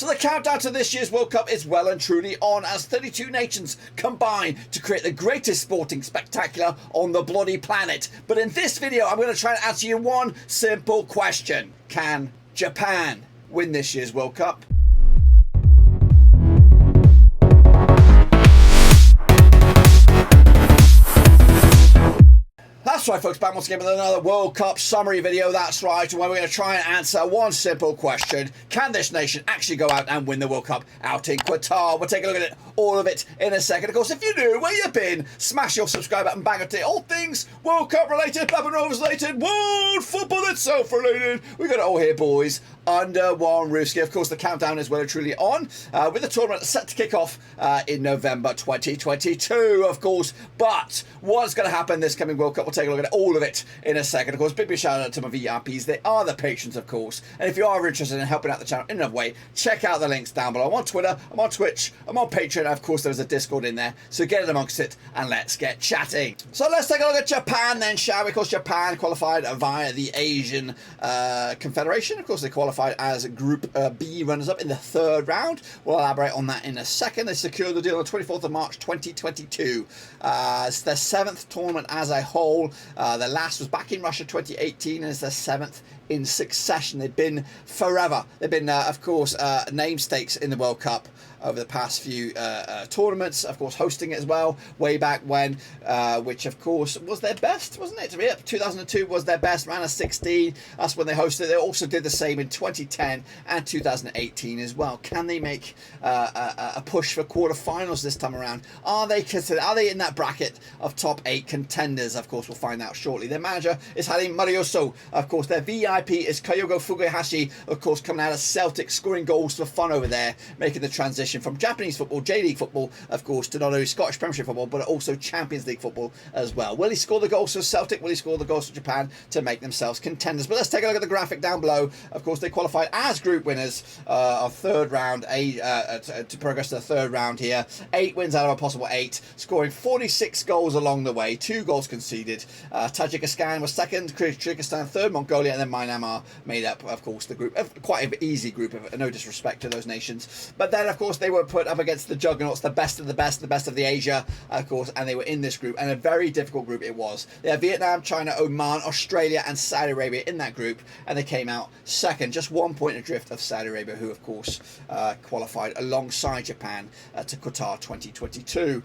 So the countdown to this year's World Cup is well and truly on as 32 nations combine to create the greatest sporting spectacular on the bloody planet. But in this video, I'm going to try and answer you one simple question. Can Japan win this year's World Cup? That's right, folks, back once again with another World Cup summary video. That's right, where we're going to try and answer one simple question. Can this nation actually go out and win the World Cup out in Qatar? We'll take a look at it, all of it, in a second. Of course, if you're new, where you been, smash your subscribe button, bang it, all things World Cup related, Blabbing Rovers related, world football itself related. We got it all here, boys, under one roof. Of course, the countdown is well and truly on, with the tournament set to kick off in November 2022, of course. But what's going to happen this coming World Cup? We'll take a look at all of it in a second. Of course, big shout out to my VIPs. They are the patrons, of course. And if you are interested in helping out the channel in another way, check out the links down below. I'm on Twitter, I'm on Twitch, I'm on Patreon, and of course there's a Discord in there. So get in amongst it and let's get chatting. So let's take a look at Japan then, shall we? Of course, Japan qualified via the Asian Confederation. Of course, they qualified as Group B runners-up in the third round. We'll elaborate on that in a second. They secured the deal on 24th of March 2022. It's their 7th tournament as a whole. The last was back in Russia 2018 and it's their 7th in succession. They've been forever. They've been, of course, namesakes in the World Cup over the past few tournaments, of course hosting it as well, way back when, which of course was their best, wasn't it? Yeah, 2002 was their best, round of 16, that's when they hosted it. They also did the same in 2010 and 2018 as well. Can they make a push for quarterfinals this time around? Are they in that bracket of top 8 contenders? Of course, we'll find out shortly. Their manager is Hale Marioso. Of course, their VIP is Kyogo Fukuhashi, of course, coming out of Celtic, scoring goals for fun over there, making the transition from Japanese football, J-League football, of course, to not only Scottish Premiership football, but also Champions League football as well. Will he score the goals for Celtic? Will he score the goals for Japan to make themselves contenders? But let's take a look at the graphic down below. Of course, they qualified as group winners of third round, to progress to the third round here. 8 wins out of a possible 8, scoring 46 goals along the way, 2 goals conceded. Tajikistan was second, Kyrgyzstan third, Mongolia, and then Myanmar made up, of course, the group. Quite an easy group, no disrespect to those nations. But then, of course, they were put up against the juggernauts, the best of the best, the best of the Asia, of course, and they were in this group, and a very difficult group it was. They had Vietnam, China, Oman, Australia, and Saudi Arabia in that group, and they came out second, just 1 point adrift of Saudi Arabia, who, of course, qualified alongside Japan to Qatar 2022.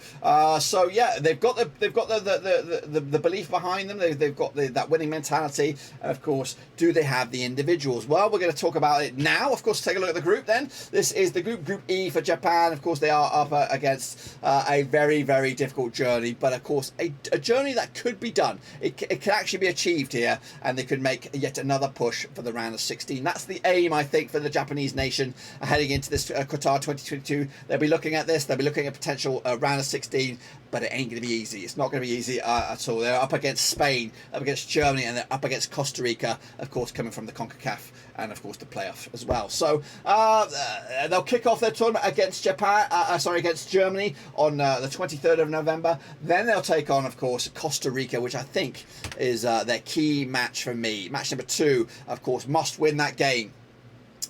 So yeah, they've got the belief behind them. They've got that winning mentality, and of course, do they have the individuals? Well, we're going to talk about it now. Of course, take a look at the group. Then this is the Group E for Japan. Of course, they are up against a very, very difficult journey, but of course a journey that could be done. It can actually be achieved here, and they could make yet another push for the round of 16. That's the aim, I think, for the Japanese nation heading into this Qatar 2022. They'll be looking at this. They'll be looking at potential round of 16, but it ain't going to be easy. It's not going to be easy at all. They're up against Spain, up against Germany, and they're up against Costa Rica, of course, coming from the CONCACAF and of course the playoff as well. So they'll kick off their tournament against against Germany on the 23rd of November. Then they'll take on, of course, Costa Rica, which I think is their key match for me. Match number 2, of course, must win that game.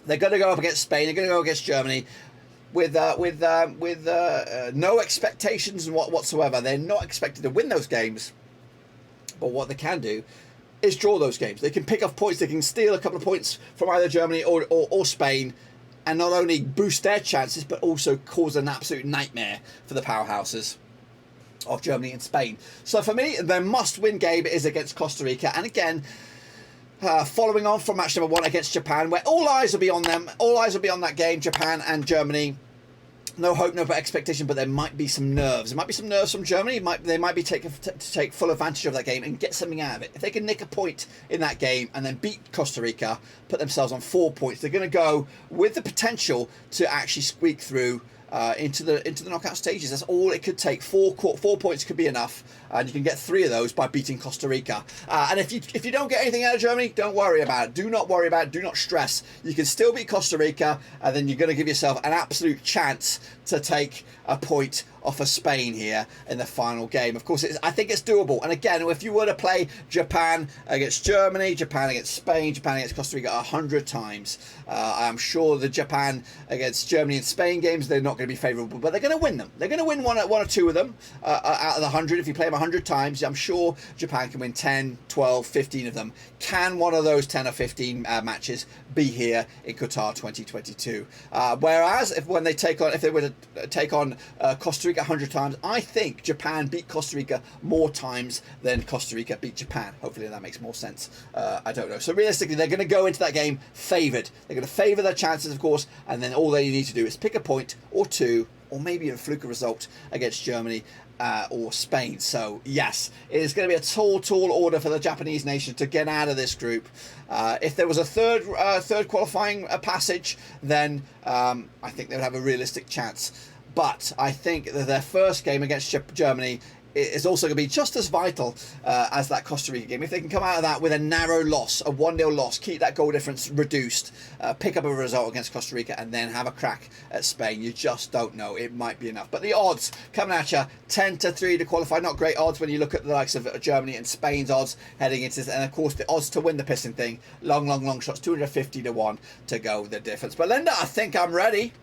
They're going to go up against Spain. They're going to go against Germany with no expectations whatsoever. They're not expected to win those games, but what they can do is draw those games. They can pick off points. They can steal a couple of points from either Germany or Spain, and not only boost their chances, but also cause an absolute nightmare for the powerhouses of Germany and Spain. So for me, their must-win game is against Costa Rica, and again, following on from match number 1 against Japan, where all eyes will be on them. All eyes will be on that game, Japan and Germany. No hope, no expectation, but there might be some nerves. There might be some nerves from Germany. They might be to take full advantage of that game and get something out of it. If they can nick a point in that game and then beat Costa Rica, put themselves on 4 points, they're going to go with the potential to actually squeak through into the knockout stages. That's all it could take. 4 points could be enough, and you can get 3 of those by beating Costa Rica. And if you don't get anything out of Germany, don't worry about it. Do not worry about it. Do not stress. You can still beat Costa Rica, and then you're going to give yourself an absolute chance to take a point off of Spain here in the final game. Of course, I think it's doable. And again, if you were to play Japan against Germany, Japan against Spain, Japan against Costa Rica 100 times, I'm sure the Japan against Germany and Spain games, they're not going to be favourable, but they're going to win them. They're going to win one or 2 of them out of the 100. If you play them 100 times, I'm sure Japan can win 10, 12, 15 of them. Can one of those 10 or 15 matches be here in Qatar 2022? Whereas if they were to take on Costa Rica 100 times, I think Japan beat Costa Rica more times than Costa Rica beat Japan. Hopefully that makes more sense. I don't know. So realistically, they're going to go into that game favoured. They're going to favour their chances, of course, and then all they need to do is pick a point or 2, or maybe a fluke result against Germany or Spain. So yes, it is going to be a tall order for the Japanese nation to get out of this group. If there was a third qualifying passage, then I think they would have a realistic chance. But I think that their first game against Germany is also going to be just as vital as that Costa Rica game. If they can come out of that with a narrow loss, a 1-0 loss, keep that goal difference reduced, pick up a result against Costa Rica, and then have a crack at Spain, you just don't know. It might be enough. But the odds coming at you, 10-3 to qualify. Not great odds when you look at the likes of Germany and Spain's odds heading into this. And of course, the odds to win the piston thing, long shots, 250 to 1 to go the difference. But Linda, I think I'm ready.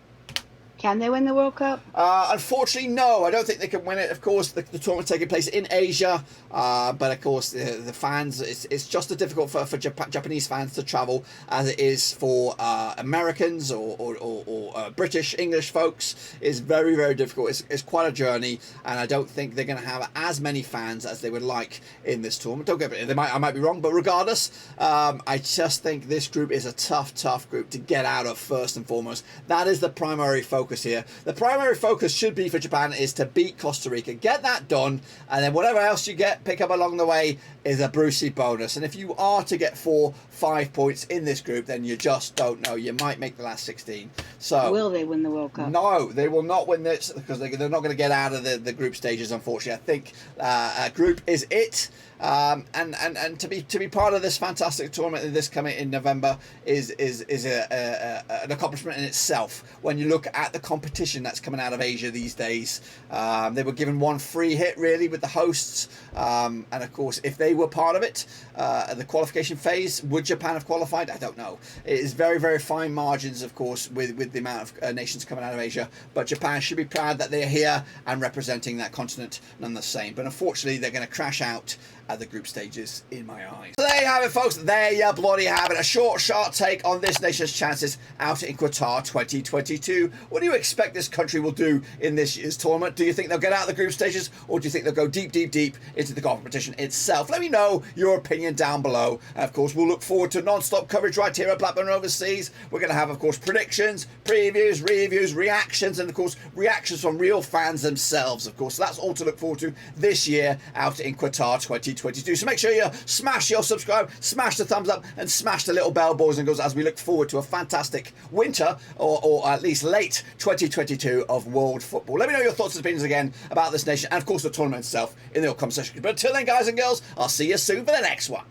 Can they win the World Cup? Unfortunately, no. I don't think they can win it. Of course, the tournament's taking place in Asia, but of course, the fans, it's just as difficult for Japanese fans to travel as it is for Americans or British, English folks. It's very, very difficult. It's quite a journey, and I don't think they're going to have as many fans as they would like in this tournament. Don't get me, I might be wrong, but regardless, I just think this group is a tough group to get out of first and foremost. That is the primary focus here. The primary focus should be for Japan is to beat Costa Rica, get that done, and then whatever else you pick up along the way is a Brucey bonus. And if you are to get 4-5 points in this group, then you just don't know. You might make the last 16. So will they win the World Cup? No, they will not win this because they're not going to get out of the group stages, unfortunately. I think a group is it. And to be part of this fantastic tournament this coming in November is an accomplishment in itself. When you look at the competition that's coming out of Asia these days, they were given one free hit really with the hosts, and of course if they were part of it, the qualification phase, would Japan have qualified? I don't know. It is very, very fine margins, of course, with the amount of nations coming out of Asia, but Japan should be proud that they're here and representing that continent none the same. But unfortunately they're going to crash out at the group stages in my eyes. So there you have it, folks. There you bloody have it. A short, sharp take on this nation's chances out in Qatar 2022. What do you expect this country will do in this year's tournament? Do you think they'll get out of the group stages, or do you think they'll go deep into the competition itself? Let me know your opinion down below. And of course, we'll look forward to non-stop coverage right here at Blackburn Overseas. We're going to have, of course, predictions, previews, reviews, reactions, and of course, reactions from real fans themselves, of course. So that's all to look forward to this year out in Qatar 2022. So make sure you smash your subscribe, smash the thumbs up, and smash the little bell, boys and girls, as we look forward to a fantastic winter or at least late 2022 of world football. Let me know your thoughts and opinions again about this nation and of course the tournament itself in the comment section. But until then, guys and girls, I'll see you soon for the next one.